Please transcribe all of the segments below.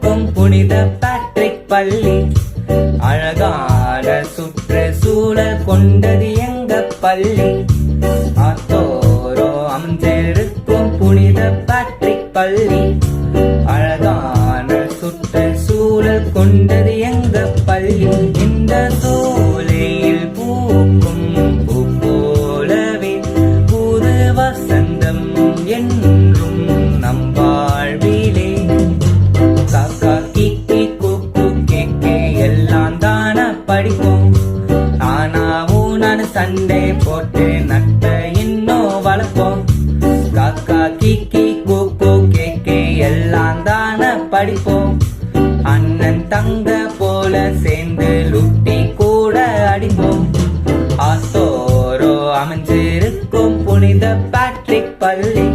இருக்கும் புனித பேட்ரிக் பள்ளி. அழகான சுற்றுச்சூழல் கொண்டது எங்க பள்ளி. ஆத்தோரோ அமைந்திருக்கும் புனித பேட்ரிக் பள்ளி. அழகான சுற்றுச்சூழல் கொண்டது எங்க பள்ளி. இந்த சோலையில் பூக்கும் பூ போலவே புது வசந்தம் என்றும் நம் வாழ்விலே. காக்கா கிக்கி கூக்கு கேக்கே எல்லாம் தான படிப்போம். ஆனாவும் நான் சண்டை போட்டு நட்ட இன்னும் வளர்ப்போம். காக்கா கிக்கி கூக்கு கேக்கே எல்லாம் தான படிப்போம். அண்ணன் தங்க போல சேர்ந்து லுட்டி கூட அடிப்போம். ஆத்தோரோ அமைஞ்சிருக்கும் புனித பேட்ரிக் பள்ளி.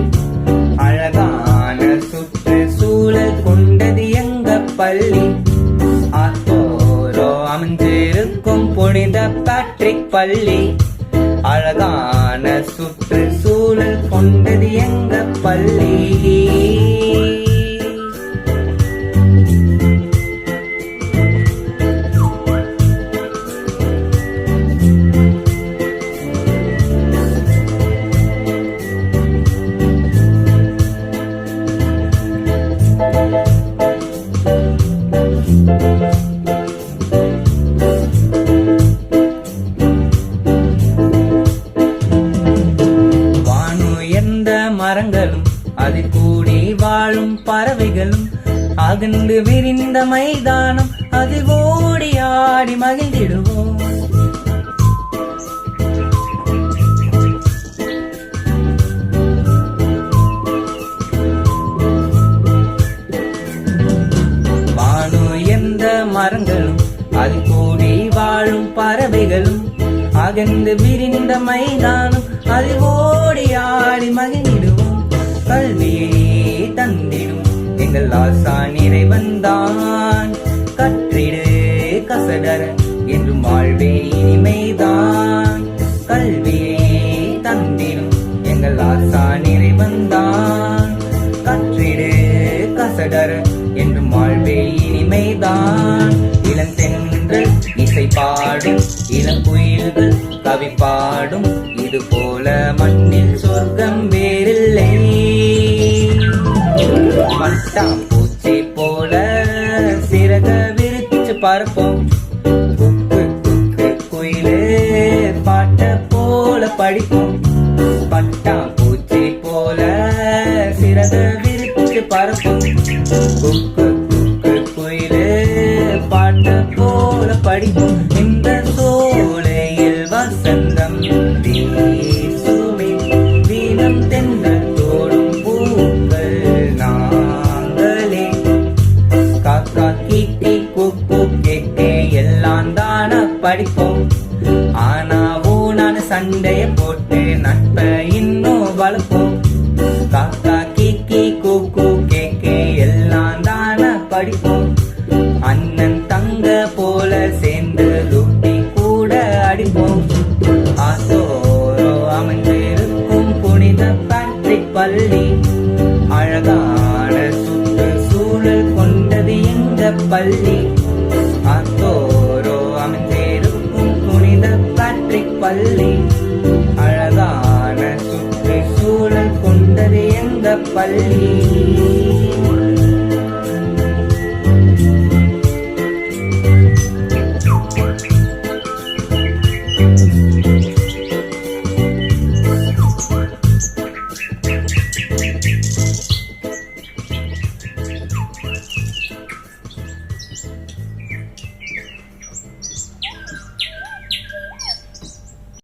அழகான சுற்றுச்சூழல் கொண்டது எங்க பள்ளி. ஆத்தோரோ அமைஞ்சிருக்கும் புனித பேட்ரிக் பள்ளி. அழகான சுற்றுச்சூழல் கொண்டது எங்க பள்ளி. மரங்களும் அதில் கூடி வாழும் பறவைகளும் அகன்று விரிந்த மைதானம் அதில் ஓடி ஆடி மகிழ்ந்திடுவோம். வானு எந்த மரங்களும் அதில் கூடி வாழும் பறவைகளும் அகன்று விரிந்த மைதானம் அதில் ஓடி ஆடி மகிழ்ந்திடுவோம். கல்வியை தந்திடும் எங்கள் ஆசான் இறைவன்தான். கற்றிடு கசடர என்றும் வாழ்வே இனிமைதான். கல்வியை தந்திடும் எங்கள் ஆசான் இறைவன்தான். கற்றிடு கசடர என்றும் வாழ்வே இனிமைதான். இளந்தென்றல் இசை பாடும் இளங்குயில்கள் கவி பாடும் இது போல மண்ணில் சொர்க்கம் வேறில்லை. பட்டாம் பூச்சி போல சிறக விரிச்சு பறப்போம். குக்கு குக்கு குயிலே பாட்ட போல படிப்போம். பட்டாம் பூச்சி போல சிறக விரிச்சு பறப்போம். குக்கு குக்கு குயிலே பாட்ட போல படிப்போம். இந்த சோலையில் வசந்தம் வீசுமே. வீணம் தென்றல் தோடும் பூக்கள் நாங்களே. காக்கா கிக்கி கூக்கு கேக்கே எல்லாம் தான படிப்போம். ஆனாவும் நான் சண்டைய போட்டு நட்ப இன்னும் வளர்ப்போம். காக்கா கிக்கி கூக்கு கேக்கே எல்லாம் தான படிப்போம். அண்ணன் தங்க போல சேர்ந்து லுட்டி கூட அடிப்போம். ஆத்தோரோ அமைந்திருக்கும் புனித பேட்ரிக் பள்ளி. அழகான சுற்றுச்சூழல் கொண்டது எங்க பள்ளி. ஆத்தோரோ அமைந்திருக்கும் புனித பேட்ரிக் பள்ளி. அழகான சுற்றுச்சூழல் கொண்டது எங்க பள்ளி.